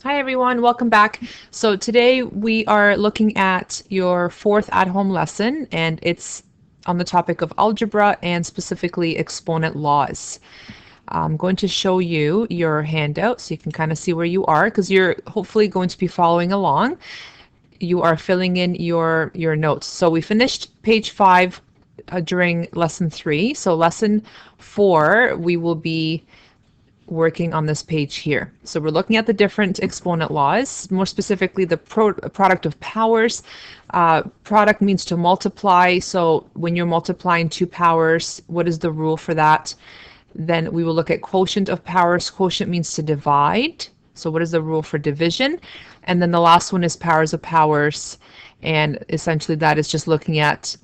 Hi everyone, welcome back. So today we are looking at your fourth at-home lesson, and it's on the topic of algebra and specifically exponent laws. I'm going to show you your handout so you can kind of see where you are, because you're hopefully going to be following along. You are filling in your notes. So we finished page 5 during lesson 3. So lesson 4 we will be working on this page here. So we're looking at the different exponent laws, more specifically the product of powers. Product means to multiply. So when you're multiplying two powers, what is the rule for that? Then we will look at quotient of powers. Quotient means to divide. So what is the rule for division? And then the last one is powers of powers. And essentially that is just looking at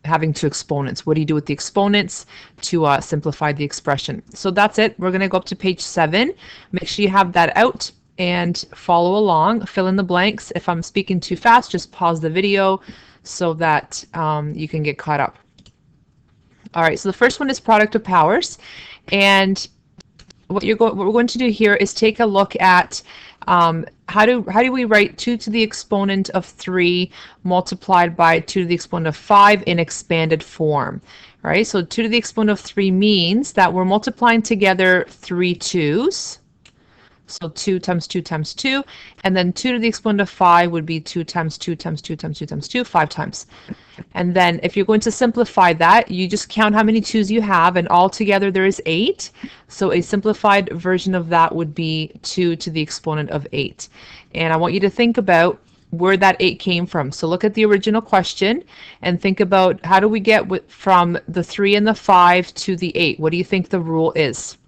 having two exponents. What do you do with the exponents to simplify the expression? So that's it. We're going to go up to page 7. Make sure you have that out and follow along. Fill in the blanks. If I'm speaking too fast, just pause the video so that you can get caught up. All right, so the first one is product of powers. And what we're going to do here is take a look at how do we write 2 to the exponent of 3 multiplied by 2 to the exponent of 5 in expanded form, right? So 2 to the exponent of 3 means that we're multiplying together 3 2's. So 2 times 2 times 2, and then 2 to the exponent of 5 would be 2 times 2 times 2 times 2 times 2, 5 times. And then if you're going to simplify that, you just count how many 2's you have, and all together there is 8. So a simplified version of that would be 2 to the exponent of 8. And I want you to think about where that 8 came from. So look at the original question and think about how do we get from the 3 and the 5 to the 8? What do you think the rule is?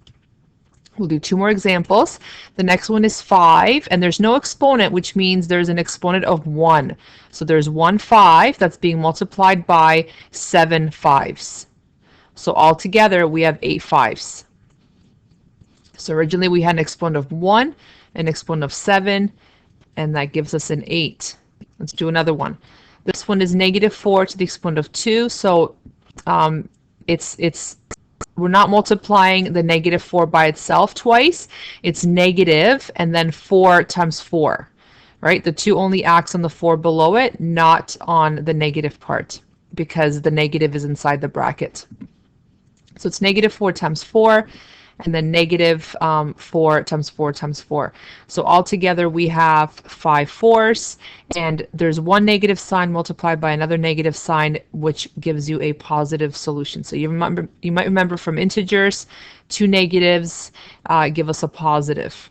We'll do 2 more examples. The next one is 5, and there's no exponent, which means there's an exponent of 1. So there's 1 5 that's being multiplied by 7 5's. So altogether we have 8 5's. So originally we had an exponent of 1, an exponent of 7, and that gives us an 8. Let's do another one. This one is negative 4 to the exponent of 2. So we're not multiplying the negative 4 by itself twice. It's negative and then 4 times 4, right? The 2 only acts on the 4 below it, not on the negative part, because the negative is inside the bracket. So it's negative 4 times 4, and then negative 4 times 4 times 4. So altogether we have 5 4's, and there's one negative sign multiplied by another negative sign, which gives you a positive solution. So you might remember from integers, 2 negatives give us a positive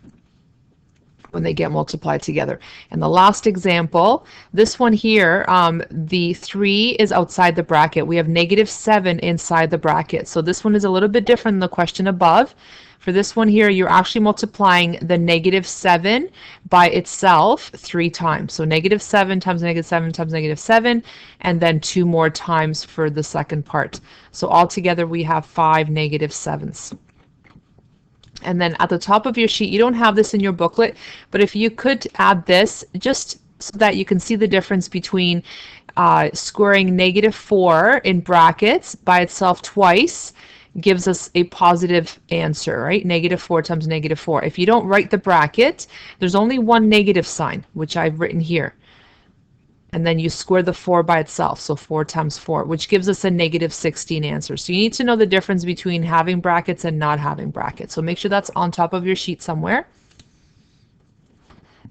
when they get multiplied together. And the last example, this one here, the 3 is outside the bracket. We have negative 7 inside the bracket. So this one is a little bit different than the question above. For this one here, you're actually multiplying the negative 7 by itself 3 times. So negative 7 times negative 7 times negative 7, and then 2 more times for the second part. So altogether we have 5 negative 7's. And then at the top of your sheet, you don't have this in your booklet, but if you could add this just so that you can see the difference between squaring negative 4 in brackets by itself twice gives us a positive answer, right? Negative 4 times negative 4. If you don't write the bracket, there's only one negative sign, which I've written here. And then you square the 4 by itself, so 4 times 4, which gives us a negative 16 answer. So you need to know the difference between having brackets and not having brackets. So make sure that's on top of your sheet somewhere.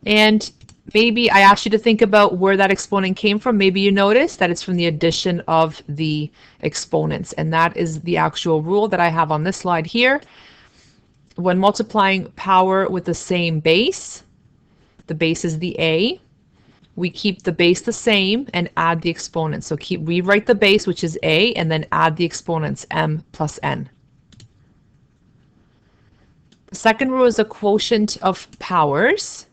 And maybe I asked you to think about where that exponent came from. Maybe you noticed that it's from the addition of the exponents, and that is the actual rule that I have on this slide here. When multiplying power with the same base, the base is the A, we keep the base the same and add the exponents. So rewrite the base, which is A, and then add the exponents, m plus n. The second rule is a quotient of powers.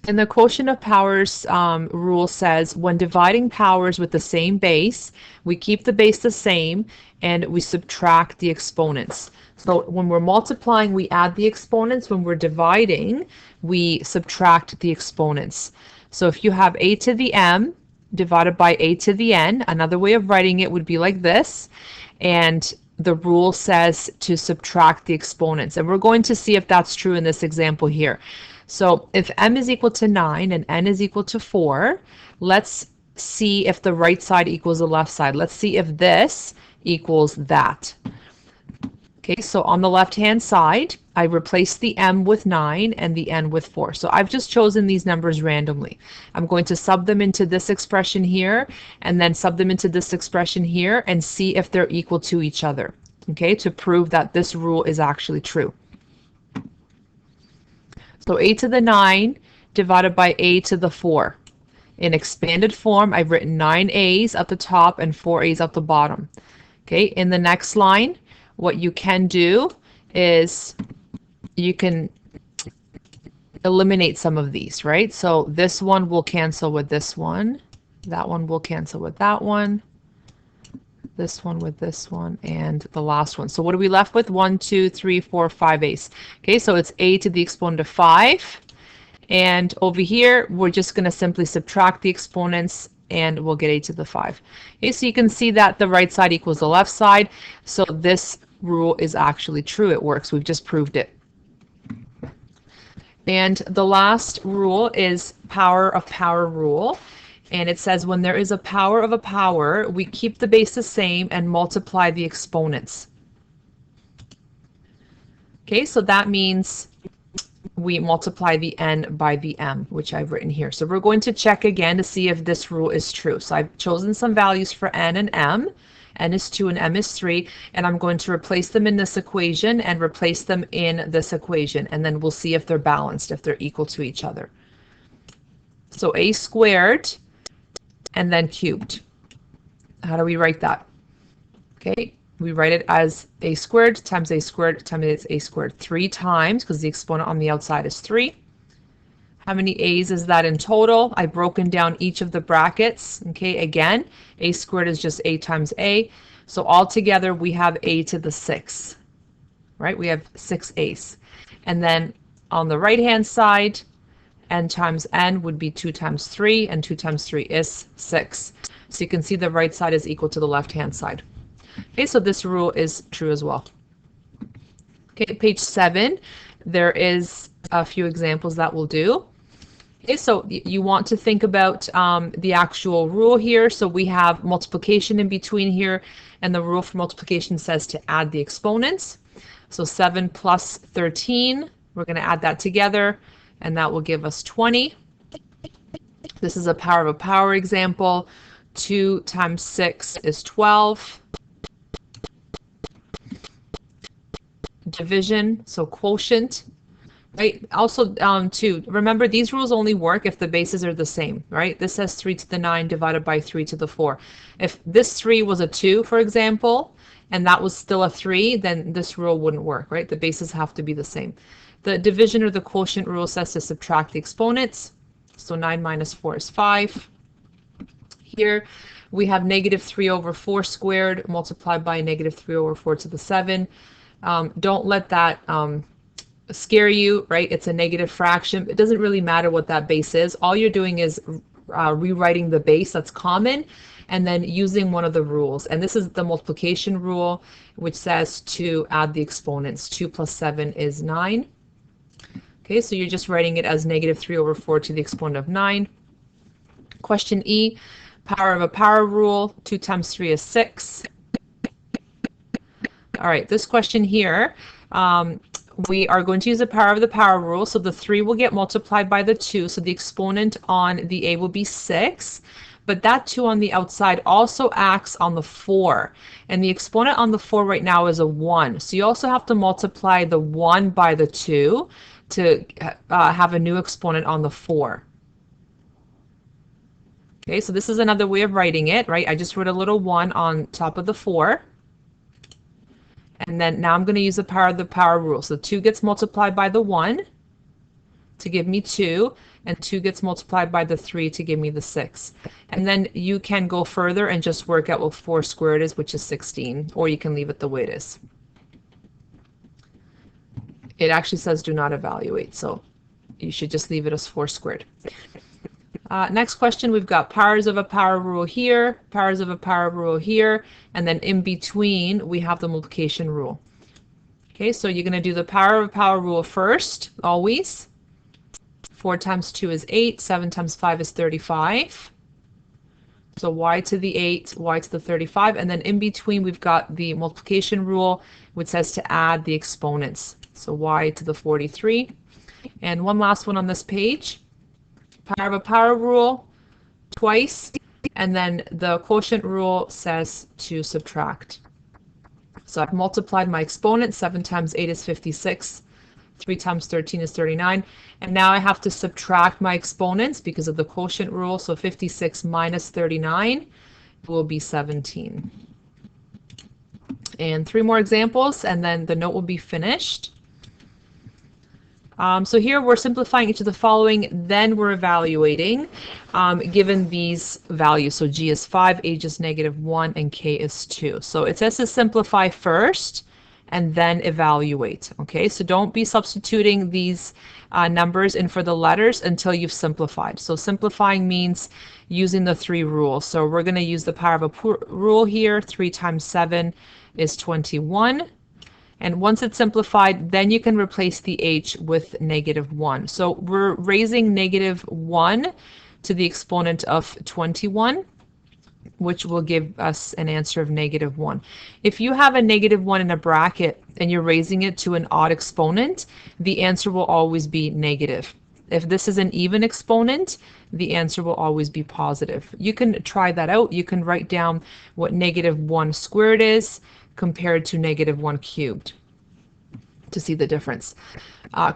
And the quotient of powers rule says when dividing powers with the same base, we keep the base the same and we subtract the exponents. So when we're multiplying, we add the exponents. When we're dividing, we subtract the exponents. So if you have a to the m divided by a to the n, another way of writing it would be like this. And the rule says to subtract the exponents. And we're going to see if that's true in this example here. So if m is equal to 9 and n is equal to 4, let's see if the right side equals the left side. Let's see if this equals that. Okay, so on the left-hand side, I replaced the m with 9 and the n with 4. So I've just chosen these numbers randomly. I'm going to sub them into this expression here, and then sub them into this expression here, and see if they're equal to each other, okay, to prove that this rule is actually true. So a to the 9 divided by a to the 4. In expanded form, I've written 9 a's at the top and 4 a's at the bottom. Okay, in the next line, what you can do is you can eliminate some of these, right? So this one will cancel with this one. That one will cancel with that one. This one with this one, and the last one. So what are we left with? 1, 2, 3, 4, 5 a's. Okay, so it's a to the exponent of 5. And over here, we're just going to simply subtract the exponents and we'll get a to the 5. Okay, so you can see that the right side equals the left side. So this rule is actually true. It works. We've just proved it. And the last rule is power of power rule. And it says when there is a power of a power, we keep the base the same and multiply the exponents. Okay, so that means we multiply the n by the m, which I've written here. So we're going to check again to see if this rule is true. So I've chosen some values for n and m. N is 2 and m is 3, and I'm going to replace them in this equation and replace them in this equation, and then we'll see if they're balanced, if they're equal to each other. So a squared and then cubed. How do we write that? Okay, we write it as a squared times a squared times a squared 3 times, because the exponent on the outside is 3. How many a's is that in total? I've broken down each of the brackets. Okay, again, a squared is just a times a. So altogether, we have a to the 6, right? We have 6 a's. And then on the right-hand side, n times n would be 2 times 3, and 2 times 3 is 6. So you can see the right side is equal to the left-hand side. Okay, so this rule is true as well. Okay, page 7, there is a few examples that we'll do. Okay, so you want to think about the actual rule here. So we have multiplication in between here, and the rule for multiplication says to add the exponents. So 7 plus 13, we're going to add that together, and that will give us 20. This is a power of a power example. 2 times 6 is 12. Division, so quotient. Right. Also, too, remember these rules only work if the bases are the same, right? This says 3 to the 9 divided by 3 to the 4. If this 3 was a 2, for example, and that was still a 3, then this rule wouldn't work, right? The bases have to be the same. The division or the quotient rule says to subtract the exponents. So 9 minus 4 is 5. Here we have negative 3 over 4 squared multiplied by negative 3 over 4 to the 7. Don't let that scare you, right? It's a negative fraction. It doesn't really matter what that base is. All you're doing is rewriting the base that's common and then using one of the rules. And this is the multiplication rule, which says to add the exponents. 2 plus 7 is 9. Okay, so you're just writing it as negative 3 over 4 to the exponent of 9. Question E, power of a power rule. 2 times 3 is 6. All right, this question here, we are going to use the power of the power rule. So the 3 will get multiplied by the 2. So the exponent on the A will be 6. But that 2 on the outside also acts on the 4. And the exponent on the 4 right now is a 1. So you also have to multiply the 1 by the 2 to have a new exponent on the 4. Okay, so this is another way of writing it, right? I just wrote a little 1 on top of the 4. And then now I'm going to use the power of the power rule. So 2 gets multiplied by the 1 to give me 2, and 2 gets multiplied by the 3 to give me the 6. And then you can go further and just work out what 4 squared is, which is 16, or you can leave it the way it is. It actually says do not evaluate, so you should just leave it as 4 squared. Next question, we've got powers of a power rule here, powers of a power rule here, and then in between we have the multiplication rule. Okay, so you're going to do the power of a power rule first, always. 4 times 2 is 8, 7 times 5 is 35. So y to the 8, y to the 35, and then in between we've got the multiplication rule, which says to add the exponents. So y to the 43. And one last one on this page. Power of a power rule twice, and then the quotient rule says to subtract. So I've multiplied my exponent. 7 times 8 is 56. 3 times 13 is 39. And now I have to subtract my exponents because of the quotient rule. So 56 minus 39 will be 17. And 3 more examples, and then the note will be finished. So here we're simplifying each of the following, then we're evaluating given these values. So g is 5, h is -1, and k is 2. So it says to simplify first and then evaluate. Okay, so don't be substituting these numbers in for the letters until you've simplified. So simplifying means using the 3 rules. So we're going to use the power of a rule here. 3 times 7 is 21. And once it's simplified, then you can replace the h with -1. So we're raising -1 to the exponent of 21, which will give us an answer of -1. If you have a -1 in a bracket and you're raising it to an odd exponent, the answer will always be negative. If this is an even exponent, the answer will always be positive. You can try that out. You can write down what -1 squared is compared to -1 cubed to see the difference.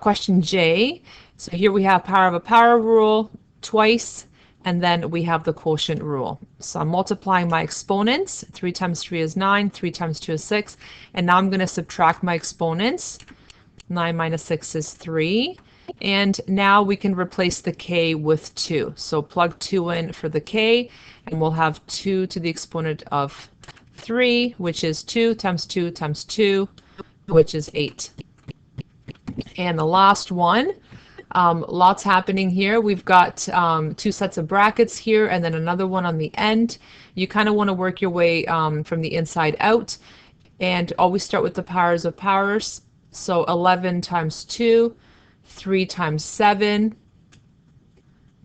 Question J. So here we have power of a power rule twice, and then we have the quotient rule. So I'm multiplying my exponents. 3 times 3 is 9, 3 times 2 is 6, and now I'm going to subtract my exponents. 9 minus 6 is 3, and now we can replace the k with 2. So plug 2 in for the k, and we'll have 2 to the exponent of 3, which is 2 times 2 times 2, which is 8. And the last one, lots happening here. We've got 2 sets of brackets here and then another one on the end. You kind of want to work your way from the inside out and always start with the powers of powers. So 11 times 2, 3 times 7.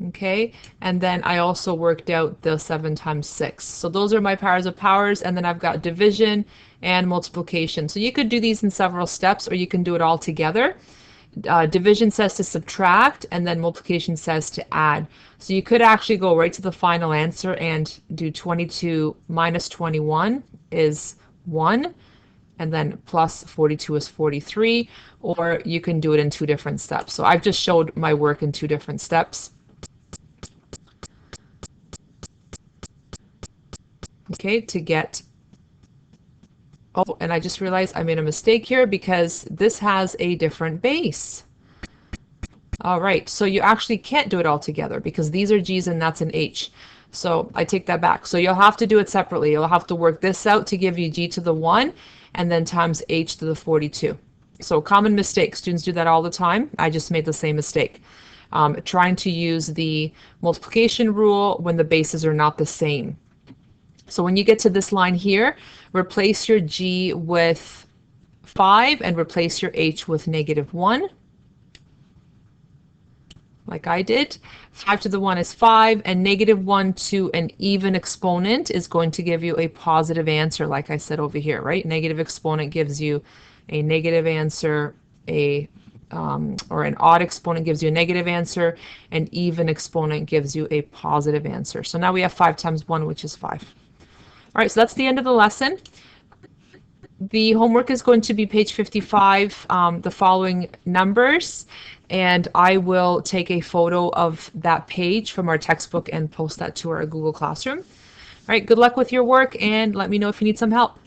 Okay, and then I also worked out the 7 times 6. So those are my powers of powers, and then I've got division and multiplication. So you could do these in several steps, or you can do it all together. Division says to subtract, and then multiplication says to add. So you could actually go right to the final answer and do 22 minus 21 is 1, and then plus 42 is 43, or you can do it in 2 different steps. So I've just showed my work in 2 different steps. Okay, to get, oh, and I just realized I made a mistake here because this has a different base. All right, so you actually can't do it all together because these are G's and that's an H. So I take that back. So you'll have to do it separately. You'll have to work this out to give you G to the 1 and then times H to the 42. So common mistake. Students do that all the time. I just made the same mistake. Trying to use the multiplication rule when the bases are not the same. So when you get to this line here, replace your G with 5 and replace your H with -1, like I did. 5 to the 1 is 5, and -1 to an even exponent is going to give you a positive answer, like I said over here, right? Negative exponent gives you a negative answer, or an odd exponent gives you a negative answer, an even exponent gives you a positive answer. So now we have 5 times 1, which is 5. All right, so that's the end of the lesson. The homework is going to be page 55, the following numbers, and I will take a photo of that page from our textbook and post that to our Google Classroom. All right, good luck with your work, and let me know if you need some help.